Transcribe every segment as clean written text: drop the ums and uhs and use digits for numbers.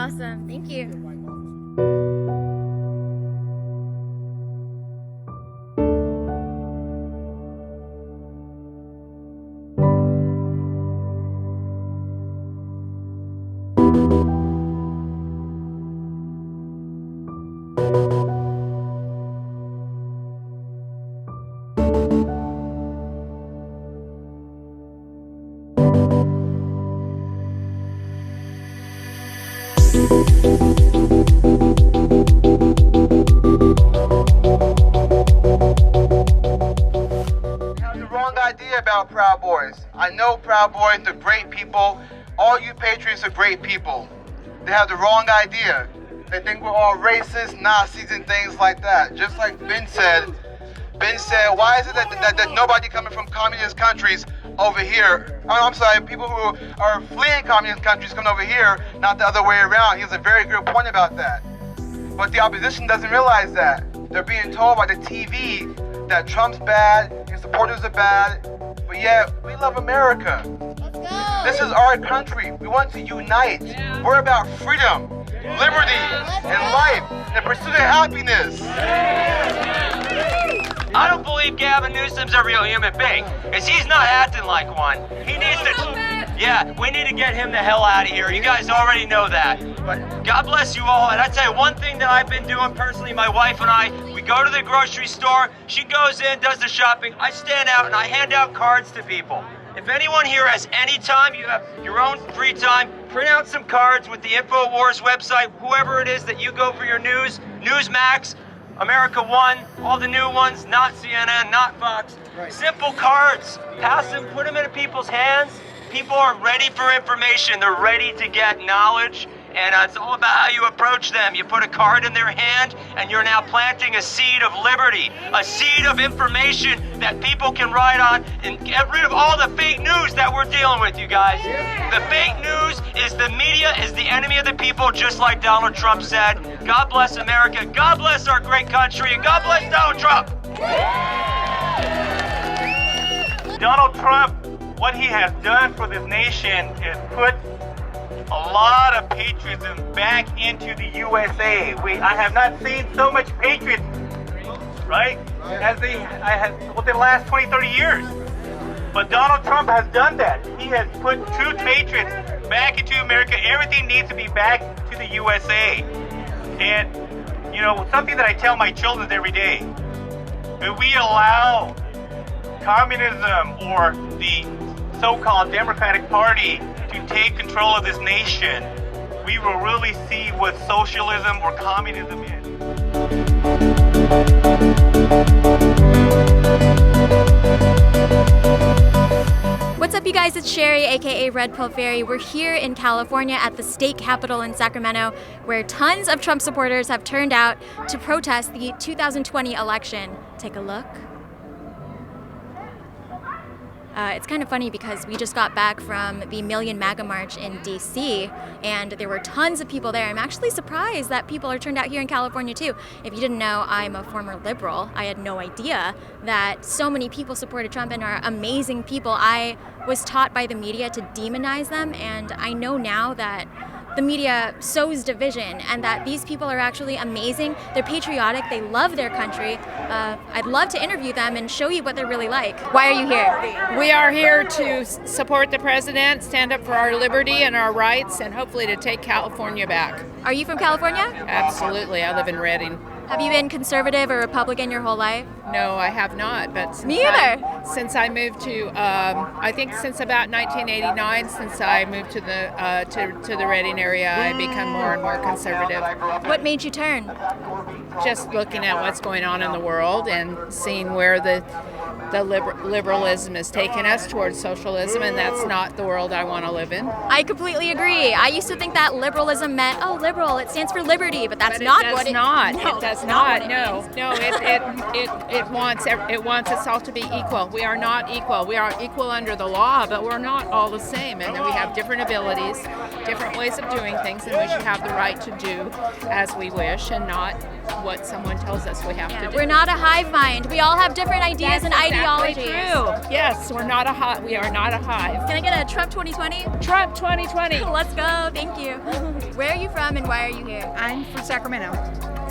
Awesome. Thank you. About Proud Boys. I know Proud Boys, they're great people. All you patriots are great people. They have the wrong idea. They think we're all racist, Nazis, and things like that. Just like Ben said, why is it that nobody coming from communist countries over here, I'm sorry, people who are fleeing communist countries come over here, not the other way around. He has a very good point about that. But the opposition doesn't realize that. They're being told by the TV that Trump's bad, his supporters are bad, but yet we love America. Let's go. This is our country. We want to unite. Yeah. We're about freedom, liberty, and life, and the pursuit of happiness. I don't believe Gavin Newsom's a real human being, because he's not acting like one. He needs to... Yeah, we need to get him the hell out of here. You guys already know that. But God bless you all. And I tell you one thing that I've been doing personally, my wife and I, we go to the grocery store, she goes in, does the shopping, I stand out and I hand out cards to people. If anyone here has any time, you have your own free time, print out some cards with the InfoWars website, whoever it is that you go for your news, Newsmax, America One, all the new ones, not CNN, not Fox. Right. Simple cards, pass them, put them into people's hands. People are ready for information, they're ready to get knowledge, and it's all about how you approach them. You put a card in their hand, and you're now planting a seed of liberty, a seed of information that people can ride on, and get rid of all the fake news that we're dealing with, you guys. The fake news is the media is the enemy of the people, just like Donald Trump said. God bless America, God bless our great country, and God bless Donald Trump. Donald Trump, what he has done for this nation is put a lot of patriotism back into the USA. I have not seen so much patriots, right, as I have within the last 20, 30 years. But Donald Trump has done that. He has put true patriots back into America. Everything needs to be back to the USA. And, you know, something that I tell my children every day, if we allow communism or the so-called Democratic Party to take control of this nation, we will really see what socialism or communism is. What's up, you guys? It's Sherry, aka Red Pill Fairy. We're here in California at the state capitol in Sacramento, where tons of Trump supporters have turned out to protest the 2020 election. Take a look. It's kind of funny because we just got back from the Million MAGA March in DC, and there were tons of people there. I'm actually surprised that people are turned out here in California too. If you didn't know, I'm a former liberal. I had no idea that so many people supported Trump and are amazing people. I was taught by the media to demonize them, and I know now that the media sows division and that these people are actually amazing. They're patriotic, they love their country. I'd love to interview them and show you what they're really like. Why are you here? We are here to support the president, stand up for our liberty and our rights, and hopefully to take California back. Are you from California? Absolutely, I live in Redding. Have you been conservative or Republican your whole life? No, I have not, but Me either. Since I moved to, I think since about 1989, since I moved to the Redding area, I've become more and more conservative. What made you turn? Just looking at what's going on in the world and seeing where the liberalism is taking us towards socialism, and that's not the world I want to live in. I completely agree. I used to think that liberalism meant, oh, liberal, it stands for liberty, but that's not what it means. It does not. No, it wants us all to be equal. We are not equal. We are equal under the law, but we're not all the same, and we have different abilities, different ways of doing things, and we should have the right to do as we wish and not what someone tells us we have to do. We're not a hive mind. We all have different ideas and ideologies. exactly ideologies. true. Yes, we are not a hive. Can I get a Trump 2020? Trump 2020. Let's go. Thank you. Where are you from and why are you here? I'm from Sacramento.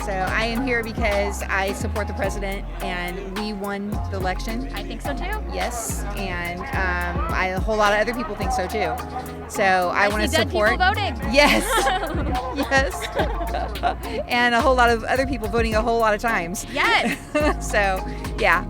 So I am here because I support the president and we won the election. I think so too. Yes, and a whole lot of other people think so too. So I want to see dead support. people voting. Yes, yes, and a whole lot of other people voting a whole lot of times. Yes. So yeah,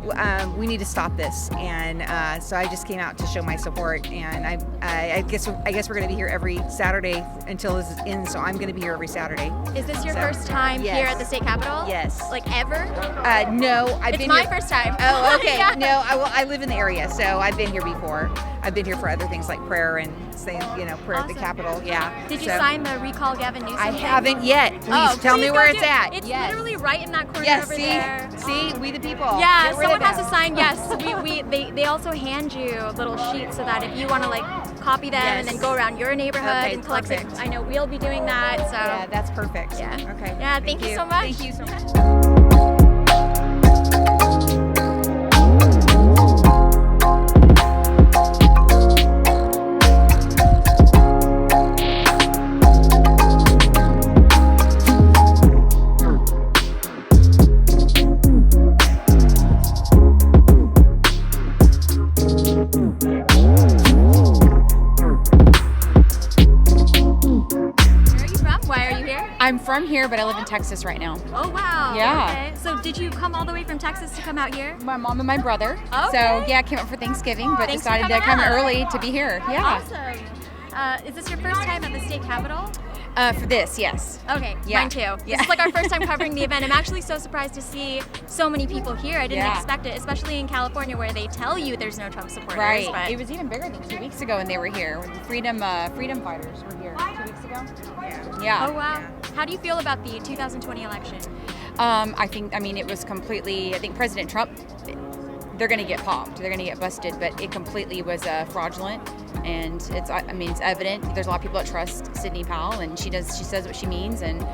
we need to stop this, and so I just came out to show my support. And I guess we're going to be here every Saturday until this ends. So I'm going to be here every Saturday. Is this your So, first time yes. here at the state capitol? Yes. Like ever? No, I've It's been my here. first time. Oh, okay. Yeah. No, I live in the area, so I've been here before. I've been here for other things like prayer and saying, prayer at the Awesome. Capitol. Yeah. Did you So, sign the recall Gavin Newsom? I thing? haven't yet. Please tell me please where go it's do it. at. It's Yes. literally right in that corner Yes. over See, there. see, we the people. Yeah, Get rid someone of has to them. sign. Yes, they also hand you little sheets so that if you want to like copy them and then Yes. go around your neighborhood Okay, and collect it. perfect. I know we'll be doing that. So Yeah, that's perfect. Yeah. Okay. Yeah, thank you so much. Thank you so much. where are you from? Why are you here? I'm from here, but I live in Texas right now. Oh wow. Yeah. Okay. So did you come all the way from Texas to come out here? My mom and my brother. Okay. So yeah, I came up for Thanksgiving, but Thanks for decided to coming come out. early to be here. Yeah. Awesome. Is this your first time at the state capitol? For this, yes. Okay, Yeah. mine too. Yeah. This is like our first time covering the event. I'm actually so surprised to see so many people here. I didn't Yeah. expect it, especially in California where they tell you there's no Trump supporters. Right. But It was even bigger than 2 weeks ago when they were here. When the freedom fighters were here 2 weeks ago. Yeah. oh wow. How do you feel about the 2020 election? I think it was completely. I think President Trump. They're going to get popped. They're going to get busted. But it completely was fraudulent, and it's evident. There's a lot of people that trust Sidney Powell, and she says what she means, and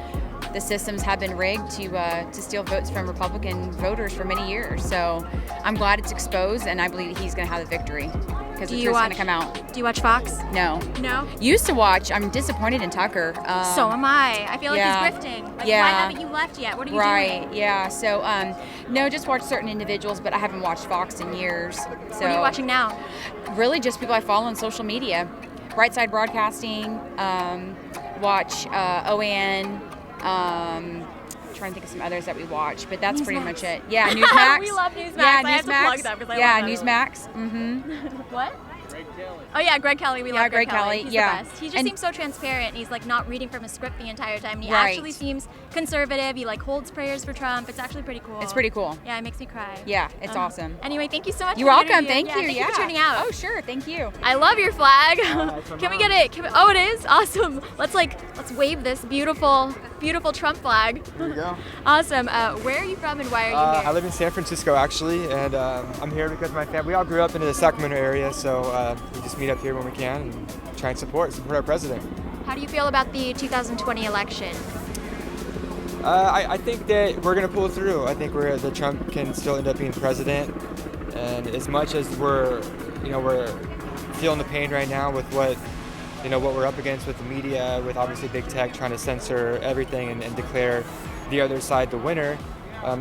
the systems have been rigged to steal votes from Republican voters for many years. So I'm glad it's exposed, and I believe he's going to have the victory because the truth's going to come out. Do you watch Fox? No. No. Used to watch. I'm disappointed in Tucker. So am I. I feel like yeah. he's grifting. Like, Yeah. why haven't you left yet? What are you Right, doing? yeah. So, no, just watch certain individuals, but I haven't watched Fox in years. So, What are you watching now? Really, just people I follow on social media. Brightside Broadcasting, watch OAN, trying to think of some others that we watch, but that's pretty much it. Yeah, Newsmax. We love Newsmax. Yeah, I have to Newsmax. plug them because I yeah, love that. Newsmax. Mm-hmm. What? Oh yeah, Greg Kelly. We Yeah, love Greg Greg Kelly, He's yeah. the best. He just And- seems so transparent. And he's like not reading from a script the entire time. And he Right. actually seems conservative. He like holds prayers for Trump. It's actually pretty cool. It's pretty cool. Yeah, it makes me cry. Yeah, it's awesome. Anyway, thank you so much. You're for the welcome. interview. Thank you. Thank you for tuning out. Oh, sure. Thank you. I love your flag. Can we get it? Oh, it is awesome. Let's wave this beautiful Trump flag. There you go. Awesome. Where are you from and why are you I here? live in San Francisco actually, and I'm here because my family. We all grew up in the Sacramento area, so we just meet up here when we can and try and support our president. How do you feel about the 2020 election? I think that we're gonna pull through. I think that Trump can still end up being president, and as much as we're feeling the pain right now with what we're up against with the media, with obviously big tech trying to censor everything and declare the other side the winner.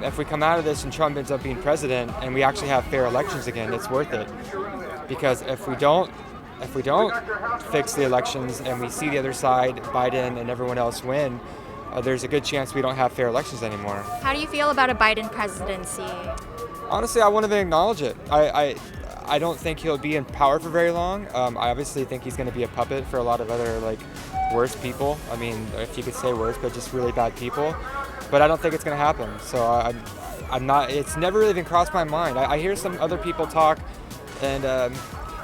If we come out of this and Trump ends up being president and we actually have fair elections again, it's worth it. Because if we don't fix the elections and we see the other side, Biden and everyone else win, there's a good chance we don't have fair elections anymore. How do you feel about a Biden presidency? Honestly, I won't even acknowledge it. I don't think he'll be in power for very long. I obviously think he's going to be a puppet for a lot of other worse people. I mean, if you could say worse, but just really bad people. But I don't think it's going to happen. So I'm not. It's never really even crossed my mind. I hear some other people talk, and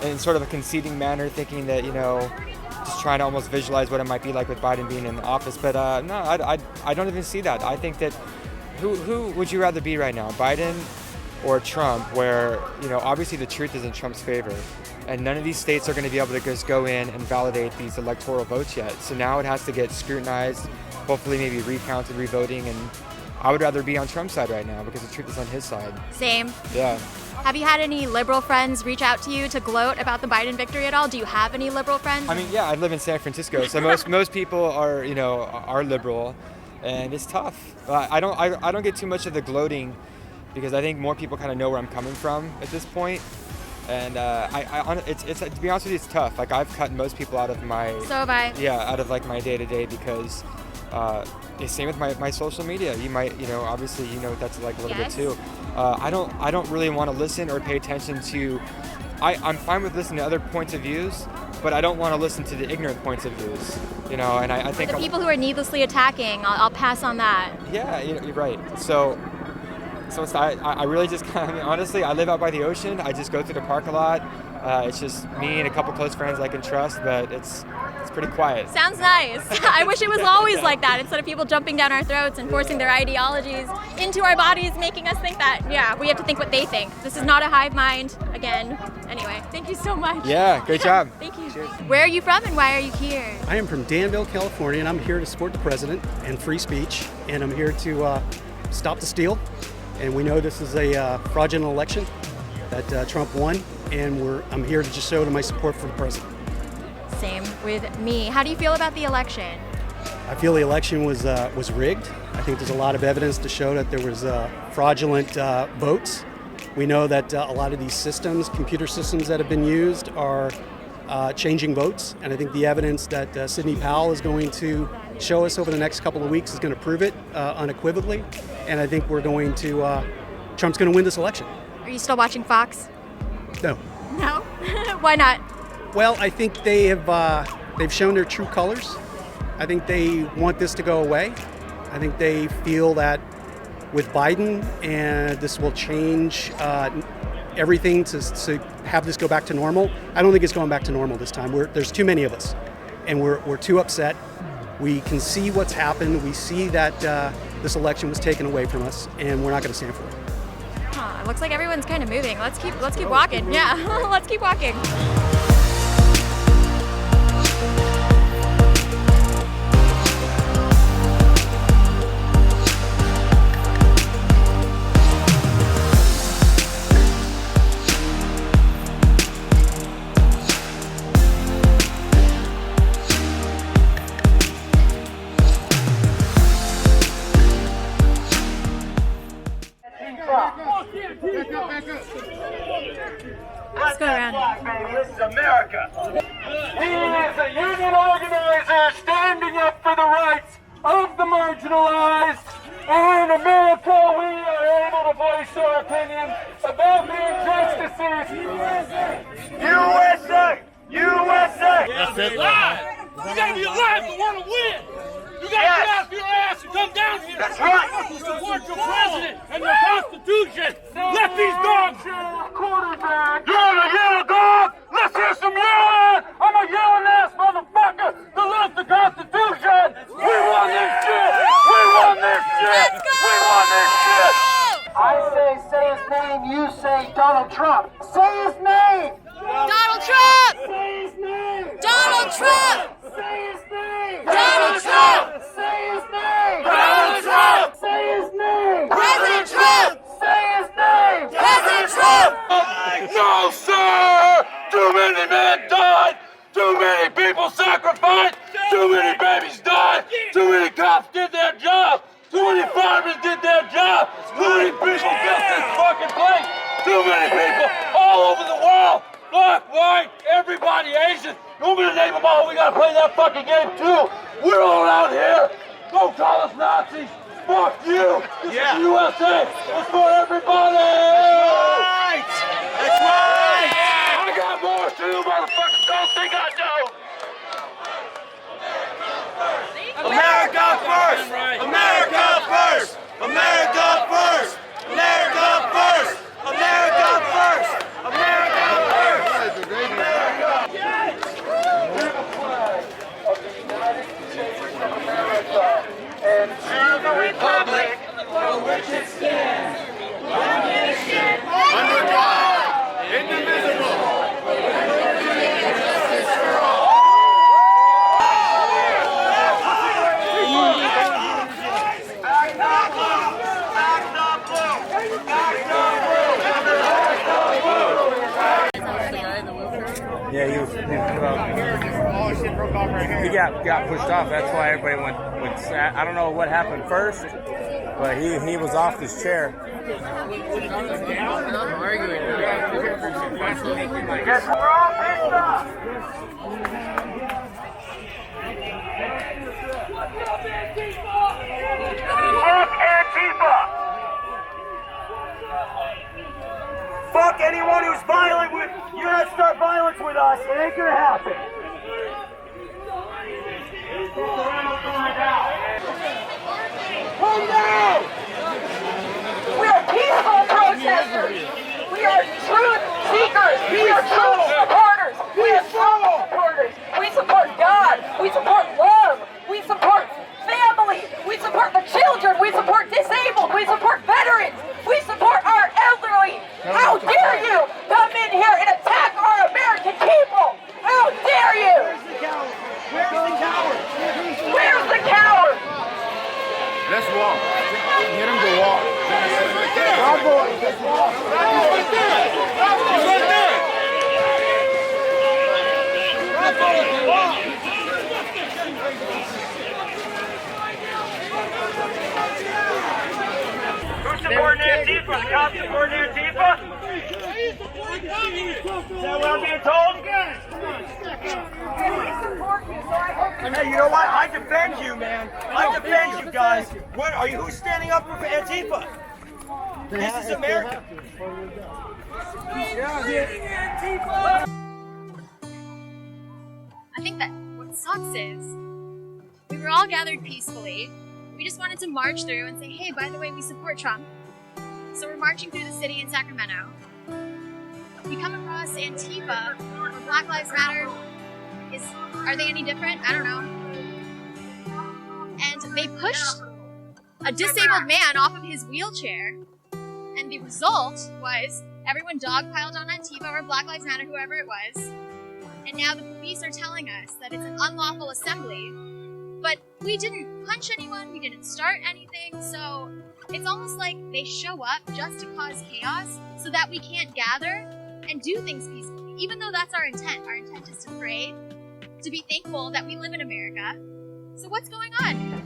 in sort of a conceding manner, thinking that just trying to almost visualize what it might be like with Biden being in office. But no, I don't even see that. I think that who would you rather be right now, Biden or Trump, where obviously the truth is in Trump's favor, and none of these states are going to be able to just go in and validate these electoral votes yet. So now it has to get scrutinized, hopefully maybe recounted, revoting, and I would rather be on Trump's side right now because the truth is on his side. Same. Yeah. Have you had any liberal friends reach out to you to gloat about the Biden victory at all? Do you have any liberal friends? I mean, yeah, I live in San Francisco, so most people are, are liberal, and it's tough. I don't get too much of the gloating because I think more people kind of know where I'm coming from at this point. And it's to be honest with you, it's tough. Like, I've cut most people out of my So have I. Yeah, out of like my day to day because the same with my social media. You might, obviously what that's like a little Yes. bit too. I don't really want to listen or pay attention to. I'm fine with listening to other points of views, but I don't want to listen to the ignorant points of views. And I think The people who are needlessly attacking, I'll pass on that. Yeah, you're right. So it's, I really just kind of, honestly, I live out by the ocean. I just go through the park a lot. It's just me and a couple close friends I can trust, but it's pretty quiet. Sounds nice. I wish it was always like that, instead of people jumping down our throats and forcing their ideologies into our bodies, making us think that, yeah, we have to think what they think. This is not a hive mind, again. Anyway, thank you so much. Yeah, great job. Thank you. Cheers. Where are you from and why are you here? I am from Danville, California, and I'm here to support the president and free speech, and I'm here to stop the steal. And we know this is a fraudulent election that Trump won, and I'm here to just show my support for the president. Same with me. How do you feel about the election? I feel the election was rigged. I think there's a lot of evidence to show that there was fraudulent votes. We know that a lot of these systems, computer systems that have been used, are changing votes, and I think the evidence that Sidney Powell is going to show us over the next couple of weeks is going to prove it unequivocally, and I think Trump's going to win this election. Are you still watching Fox? No. No? Why not? Well, I think they've shown their true colors. I think they want this to go away. I think they feel that with Biden, and this will change everything to have this go back to normal. I don't think it's going back to normal this time. There's too many of us, and we're too upset. We can see what's happened. We see that this election was taken away from us, and we're not going to stand for it. Huh, it looks like everyone's kind of moving. Let's keep walking. Yeah, let's keep walking. Let's go around. This is America. He is a union organizer standing up for the rights of the marginalized. In America, we are able to voice our opinion about the injustices. USA! USA! That's it. Live! You gotta be alive to want to win! You gotta get out of your ass and come down here! That's right! Support your president and your constitution! Let these dogs Quarterback! You're a yellow dog! Let's hear some yelling! I'm a yelling ass motherfucker that loves the Constitution! We won this shit! We won this shit! Let's go! We won this shit! I say his name, you say Donald Trump. Say his name! Donald Trump! Say his name! Donald Trump! Say his name! Donald Trump! Say his name! Donald Trump! Say his name! President Trump! Say his name! President Trump! No, sir! Too many men died! Too many people sacrificed! Too many babies died! Too many cops did their job! Too many firemen did their job! Too many people built this fucking place! Too many people all over the world! Black, white, everybody, Asian! You want me to name them all? We gotta play that fucking game too! We're all out here! Don't call us Nazis! Fuck you! This is the USA! It's for everybody! That's right! I got more too, motherfuckers! Don't think I don't! America first! America first! America first! America first! America first! America first! And to the republic for which it stands, one nation, under God, indivisible, with liberty and justice for all. Act not he got pushed off. That's why everybody went sad. I don't know what happened first, but he was off his chair. Yes, we're all pissed off. Fuck Antifa! Fuck anyone who's violent with. You're gonna start violence with us. It ain't gonna happen. Calm down! We are peaceful protesters. We are truth seekers. We are truth supporters. We are truth supporters. We support God. We support love. We support family. We support the children. We support disabled. We support veterans. We support our elderly. How dare you come in here and attack our American people? How dare you? Where's the coward? Where's the coward? Let's walk. Get him to walk. Bravo! Let's walk. He's right there. He's right there. Bravo! Walk. Who's supporting Antifa? The cops supporting Antifa? Is that what I'm being told? Hey, you know what? I defend you, man. I defend you guys. What are you? Who's standing up for Antifa? This is America. I think that what sucks is we were all gathered peacefully. We just wanted to march through and say, hey, by the way, we support Trump. So we're marching through the city in Sacramento. We come across Antifa, or Black Lives Matter. Are they any different? I don't know. And they pushed a disabled man off of his wheelchair. And the result was everyone dogpiled on Antifa or Black Lives Matter, whoever it was. And now the police are telling us that it's an unlawful assembly. But we didn't punch anyone, we didn't start anything, so it's almost like they show up just to cause chaos so that we can't gather and do things peacefully, even though that's our intent. Our intent is to pray, to be thankful that we live in America. So what's going on?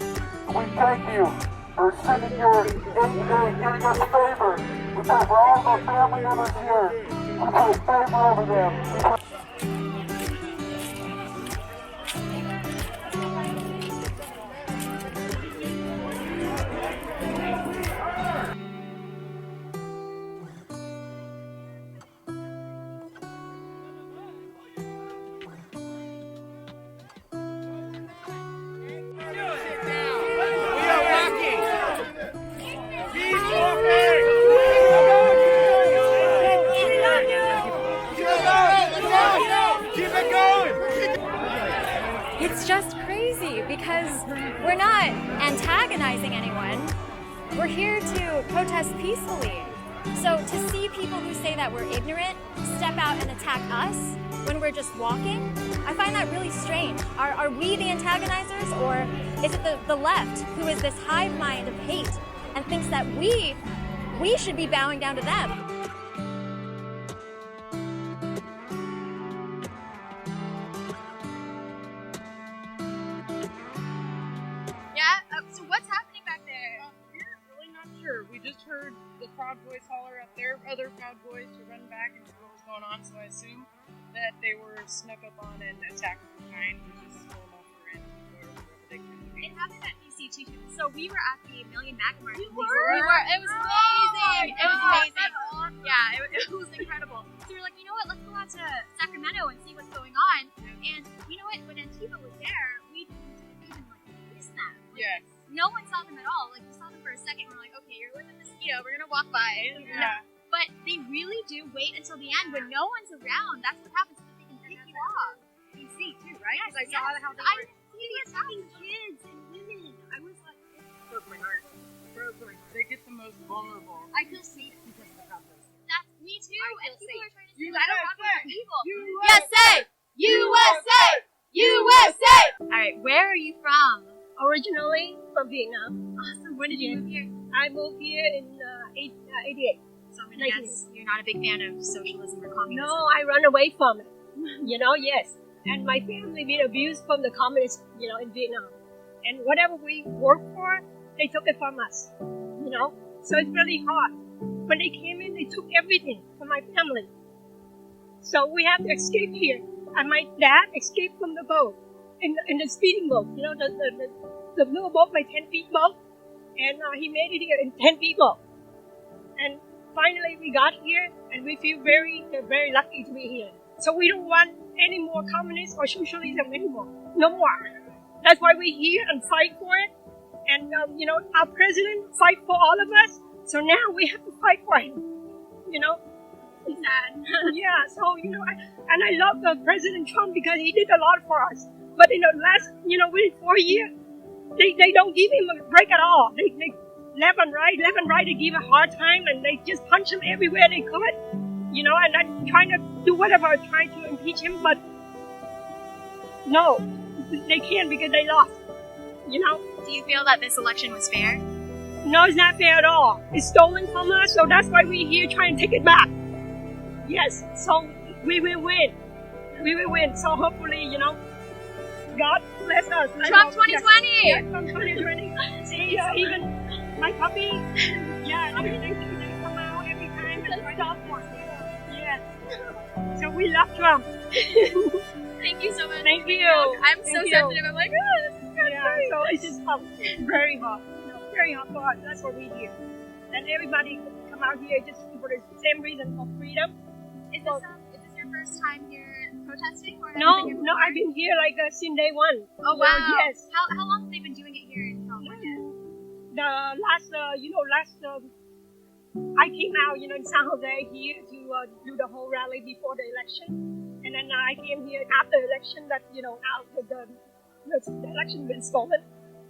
We thank you for sending your aid and giving us favor. We pray for all of our family members here. We pray favor over them. It's just crazy because we're not antagonizing anyone. We're here to protest peacefully. So to see people who say that we're ignorant step out and attack us when we're just walking, I find that really strange. Are we the antagonizers, or is it the left who is this hive mind of hate and thinks that we should be bowing down to them? So what's happening back there? We're really not sure. We just heard the Proud Boys holler at their other Proud Boys to run back and see what was going on, so I assume that they were snuck up on and attacked from behind, which is normal for Antifa or whatever they can do. It happened at DC too. So we were at the Million Maga March. We were. It was amazing. It was amazing. Yeah, it was incredible. So we were like, you know what? Let's go out to Sacramento and see what's going on. And you know what? When Antifa was there, we didn't even notice them. Yes. No one saw them at all. Like, we saw them for a second. We're like, okay, you're with a mosquito. We're gonna walk by. Yeah. But they really do wait until the end when no one's around. That's what happens, so that they can pick you off. DC too, right? Yes, Because I saw how they I were didn't see the attacking kids and women. I was like, it broke my heart. They get the most vulnerable. I feel safe because of the Proud Boys. That's me too. I And feel people safe. are trying to say that I don't want to be evil. USA! USA! USA! All right, where are you from? Originally from Vietnam. Awesome. When did you move here? I moved here in 88. So I'm gonna guess you're not a big fan of socialism or communism. No, I run away from it. Yes. And my family been abused from the communists, in Vietnam. And whatever we work for, they took it from us, So it's really hard. When they came in, they took everything from my family. So we have to escape here. And my dad escaped from the boat, in the speeding boat, the little boat, my 10-feet boat. And he made it here in 10-feet boat. And finally we got here, and we feel very, very lucky to be here. So we don't want any more communism or socialism anymore. No more. That's why we're here and fight for it. And, our president fight for all of us. So now we have to fight for him, It's sad. Yeah, so, and I love President Trump because he did a lot for us. But in the last, within 4 years, they don't give him a break at all. They left and right, they give a hard time, and they just punch him everywhere they could, and I'm trying to do whatever, trying to impeach him, but no, they can't because they lost, Do you feel that this election was fair? No, it's not fair at all. It's stolen from us, so that's why we're here trying to take it back. Yes, so we will win. We will win. So hopefully, God bless us. Trump 2020! Yes, Trump 2020. See, even my puppy, they come out every time and try to support. Yes. So we love Trump. Thank you so much. Thank you. I'm so sensitive. I'm like, oh, this is kind of so it's just very hard. Very hard for us. That's what we do. And everybody come out here just for the same reason, for freedom. Is this your first time here protesting? Or No, I've been here since day one. Oh wow! Yes. How long have they been doing it here in California? The last, I came out, in San Jose here to do the whole rally before the election, and then I came here after the election. That after the election been stolen.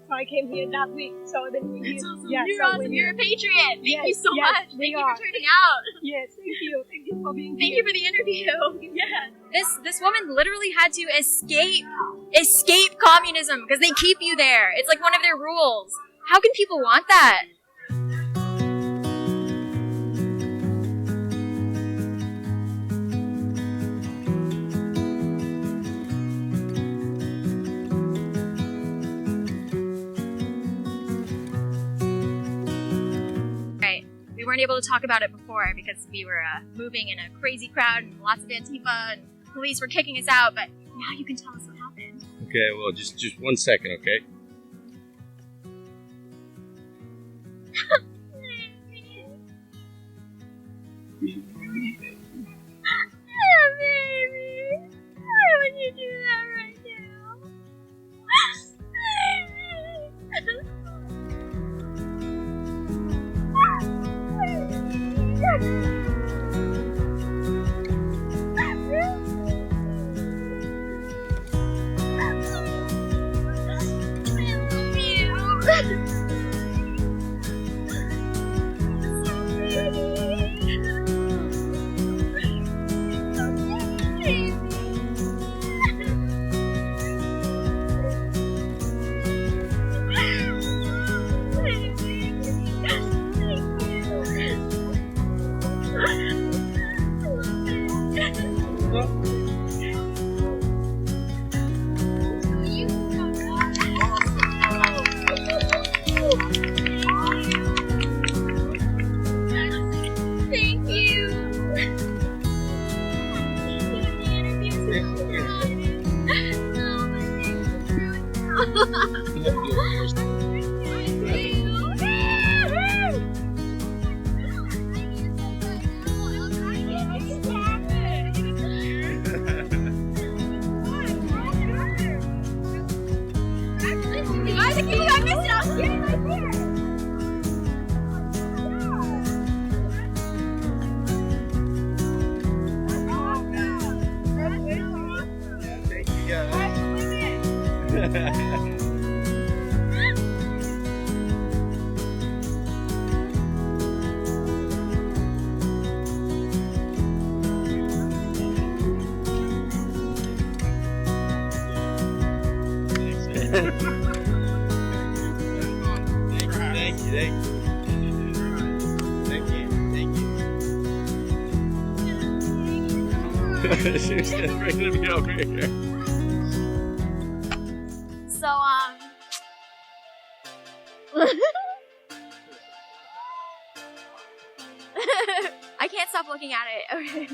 So I came here that week, so I've been here. You're awesome. You're a patriot. Thank you so much. Thank you for turning out. Yes, thank you. Thank you for being here. Thank you for the interview. Yeah. This woman literally had to escape communism because they keep you there. It's like one of their rules. How can people want that? We weren't able to talk about it before because we were moving in a crazy crowd and lots of Antifa and police were kicking us out, but now you can tell us what happened. Okay, well, just 1 second, okay? Baby, why would you do that right now? She's bringing me over here. So, I can't stop looking at it. Okay.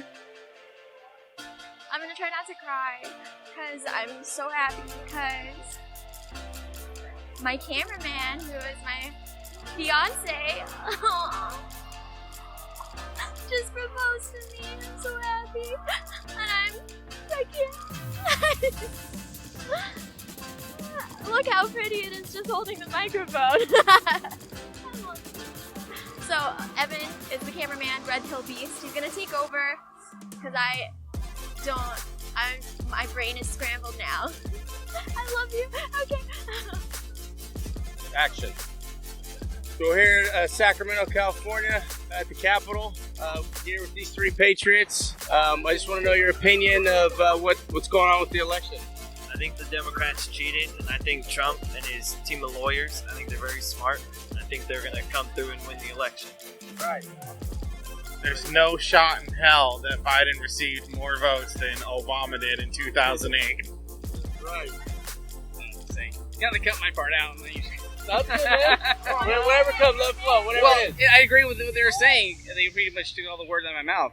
I'm gonna try not to cry because I'm so happy because my cameraman, who is my fiance, just proposed to me. I'm so happy, and I can't. Look how pretty it is just holding the microphone. So Evan is the cameraman, Red Pill Beast. He's gonna take over because my brain is scrambled now. I love you. Okay. Action. So we're here in Sacramento, California, at the Capitol, here with these three patriots. I just want to know your opinion of what's going on with the election. I think the Democrats cheated, and I think Trump and his team of lawyers, I think they're very smart. I think they're going to come through and win the election. Right. There's no shot in hell that Biden received more votes than Obama did in 2008. Right. You gotta cut my part out. That's good, man. Whatever comes, let it flow. Whatever it is. I agree with what they were saying. They pretty much took all the words out of my mouth.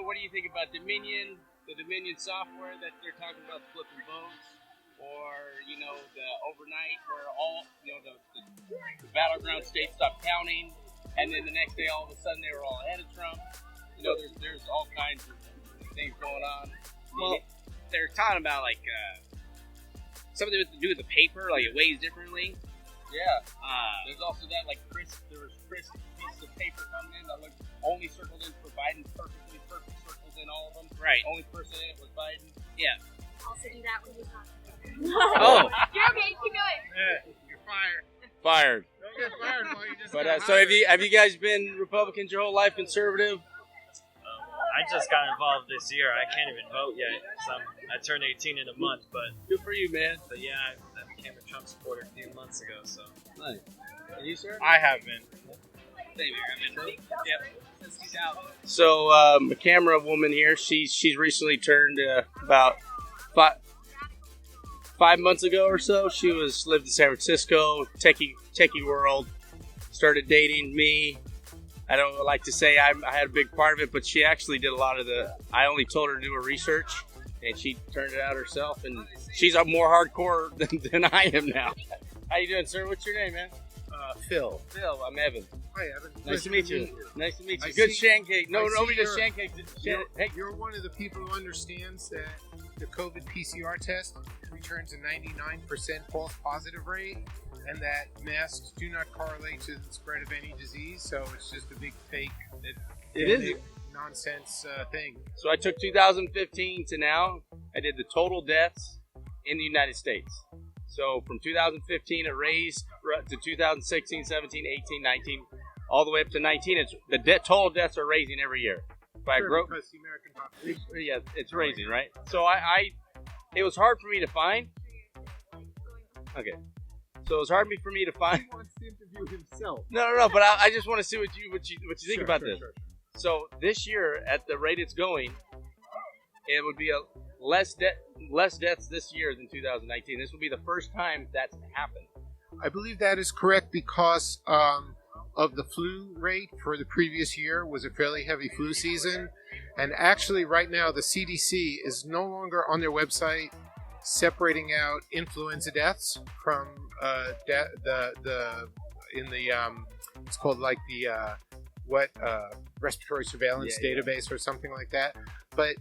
What do you think about Dominion, the Dominion software that they're talking about flipping votes? Or, the overnight where all, the battleground states stopped counting, and then the next day all of a sudden they were all ahead of Trump. There's all kinds of things going on. Well, they're talking about something to do with the paper, like it weighs differently. Yeah. There's also that there was crisp pieces of paper coming in that looked only circled in for Biden, perfect circles in all of them. Right. Only person in it was Biden. Yeah. Also do that when you talk. Oh. You're okay. Keep going. Yeah, you're fired. Fired. Don't get fired while you just But got so hired. have you guys been Republicans your whole life, conservative? I just got involved this year. I can't even vote yet. I turned 18 in a month, but Good for you, man. But yeah, I became a Trump supporter a few months ago. So Nice. And you, sir? I have been. Same here. I've been. Yep. Since 2000. So a camera woman here, she's recently turned about 5 months ago or so. She lived in San Francisco, techie world. Started dating me. I don't like to say I had a big part of it, but she actually did a lot of I only told her to do her research, and she turned it out herself, and she's more hardcore than I am now. How you doing, sir? What's your name, man? Phil. Phil, I'm Evan. Hi, Evan. Nice to meet you. Nice to meet you. I Good see- shancake. I see Nobody does you're- shancake. You're one of the people who understands that the COVID PCR test returns a 99% false positive rate, and that masks do not correlate to the spread of any disease, so it's just a big fake. It is. Nonsense thing. So I took 2015 to now. I did the total deaths in the United States. So from 2015, it raised to 2016, 17, 18, 19, all the way up to 19. The total deaths are raising every year. By Sure, because the American population. yeah, it's raising, right? So it was hard for me to find. Okay. So it was hard for me to find. He wants to interview himself. No. But I just want to see what you think about this. Sure. So this year, at the rate it's going, it would be less deaths this year than 2019. This will be the first time that's happened. I believe that is correct because of the flu rate for the previous year was a fairly heavy flu season. And actually right now the CDC is no longer on their website separating out influenza deaths from it's called like the respiratory surveillance database or something like that. But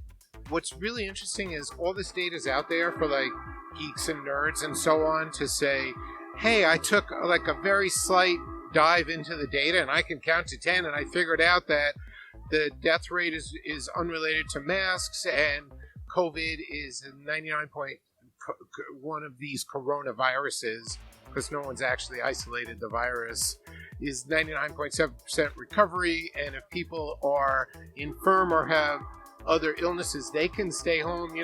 what's really interesting is all this data is out there for like geeks and nerds and so on to say, hey, I took like a very slight dive into the data and I can count to 10 and I figured out that the death rate is unrelated to masks and COVID is 99.1 of these coronaviruses, because no one's actually isolated the virus, is 99.7% recovery, and if people are infirm or have other illnesses, they can stay home.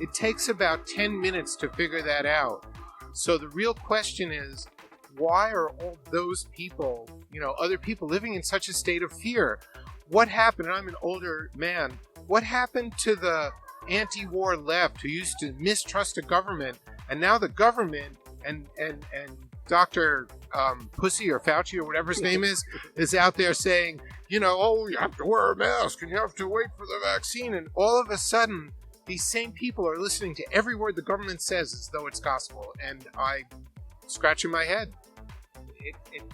It takes about 10 minutes to figure that out. So the real question is, why are all those people, other people living in such a state of fear? What happened? And I'm an older man. What happened to the anti-war left who used to mistrust the government, and now the government and Dr. Pussy or Fauci or whatever his name is out there saying, you know, oh, you have to wear a mask and you have to wait for the vaccine. And all of a sudden, these same people are listening to every word the government says as though it's gospel. And I'm scratching my head.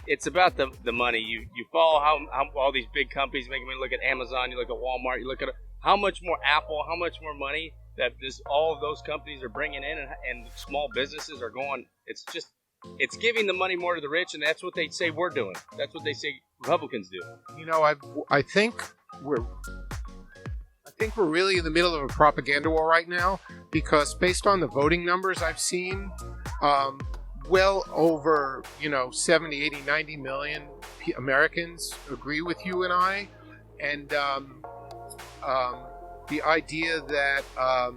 It's about the money. You follow how all these big companies make money. Look at Amazon, you look at Walmart, you look at how much more Apple, how much more money that all of those companies are bringing in, and small businesses are going. It's giving the money more to the rich, and that's what they say we're doing. That's what they say Republicans do. You know, I think we're really in the middle of a propaganda war right now, because based on the voting numbers I've seen, well over, 70, 80, 90 million Americans agree with you and I. And the idea that I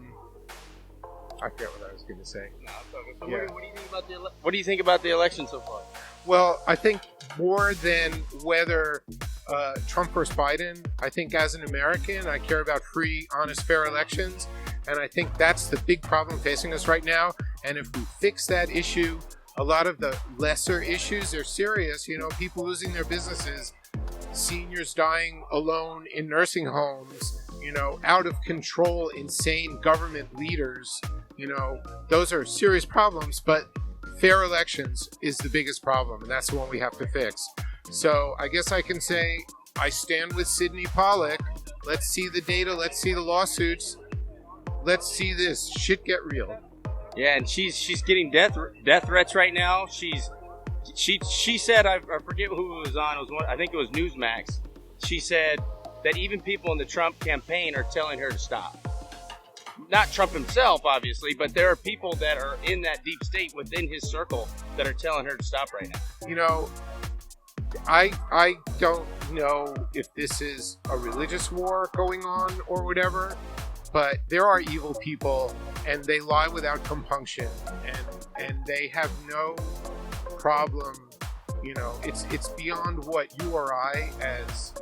forget what I was going to say. No, yeah. What do you think about the election so far? Well, I think more than whether Trump versus Biden, I think as an American, I care about free, honest, fair elections. And I think that's the big problem facing us right now. And if we fix that issue, a lot of the lesser issues are serious. People losing their businesses, seniors dying alone in nursing homes, out of control, insane government leaders. Those are serious problems, but fair elections is the biggest problem, and that's the one we have to fix. So I guess I can say I stand with Sidney Pollack. Let's see the data. Let's see the lawsuits. Let's see this shit get real. Yeah, and she's getting death threats right now. She said, I forget who it was on. I think it was Newsmax. She said that even people in the Trump campaign are telling her to stop. Not Trump himself, obviously, but there are people that are in that deep state within his circle that are telling her to stop right now. I don't know if this is a religious war going on or whatever, but there are evil people, and they lie without compunction, and they have no problem. It's beyond what you or I, as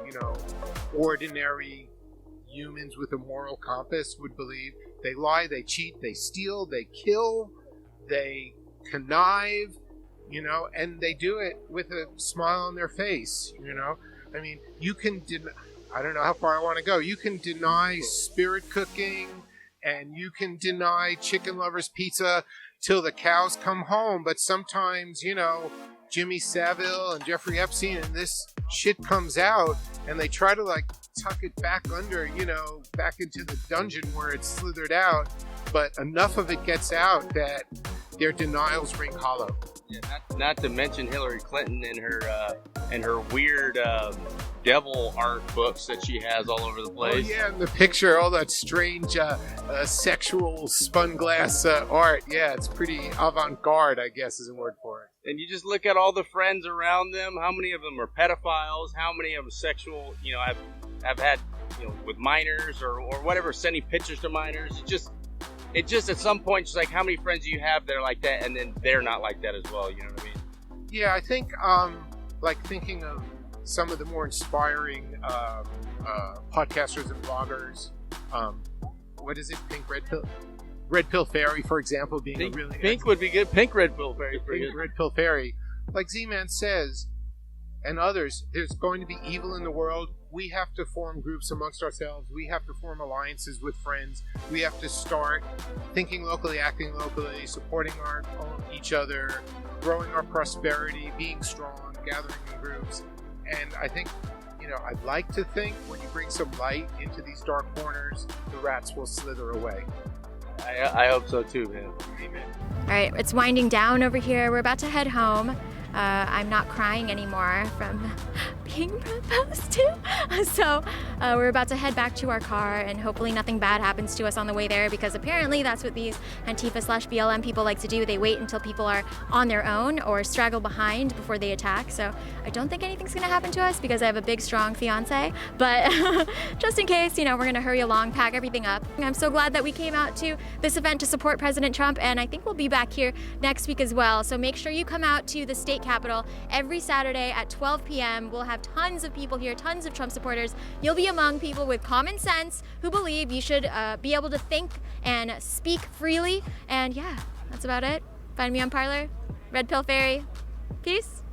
ordinary humans with a moral compass, would believe. They lie, they cheat, they steal, they kill, they connive, and they do it with a smile on their face. I mean, you can I don't know how far I want to go. You can deny spirit cooking, and you can deny Chicken Lovers Pizza till the cows come home, but sometimes, Jimmy Savile and Jeffrey Epstein and this shit comes out, and they try to tuck it back under, back into the dungeon where it slithered out, but enough of it gets out that their denials ring hollow. Yeah, not to mention Hillary Clinton and her weird devil art books that she has all over the place. Oh yeah, and the picture, all that strange sexual spun glass art. Yeah, it's pretty avant-garde, I guess is a word for it. And you just look at all the friends around them. How many of them are pedophiles? How many of them sexual? Have had with minors or whatever, sending pictures to minors. It just at some point, just like how many friends do you have that are like that, and then they're not like that as well. You know what I mean? Yeah, I think thinking of some of the more inspiring podcasters and bloggers. What is it? Pink Red Pill? Red Pill Fairy, for example, being a really... Pink would be good. Pink Red Pill Fairy. Pink Red Pill Fairy. Like Z-Man says, and others, there's going to be evil in the world. We have to form groups amongst ourselves. We have to form alliances with friends. We have to start thinking locally, acting locally, supporting each other, growing our prosperity, being strong, gathering in groups. And I think, I'd like to think when you bring some light into these dark corners, the rats will slither away. I hope so too, man. Amen. All right, it's winding down over here. We're about to head home. I'm not crying anymore from being proposed to. So we're about to head back to our car, and hopefully nothing bad happens to us on the way there, because apparently that's what these Antifa/BLM people like to do. They wait until people are on their own or straggle behind before they attack. So I don't think anything's gonna happen to us because I have a big, strong fiance. But just in case, we're gonna hurry along, pack everything up. I'm so glad that we came out to this event to support President Trump, and I think we'll be back here next week as well. So make sure you come out to the state capitol every Saturday at 12 p.m. We'll have tons of people here, tons of Trump supporters. You'll be among people with common sense who believe you should be able to think and speak freely. And yeah, that's about it. Find me on Parler, Red Pill Fairy. Peace.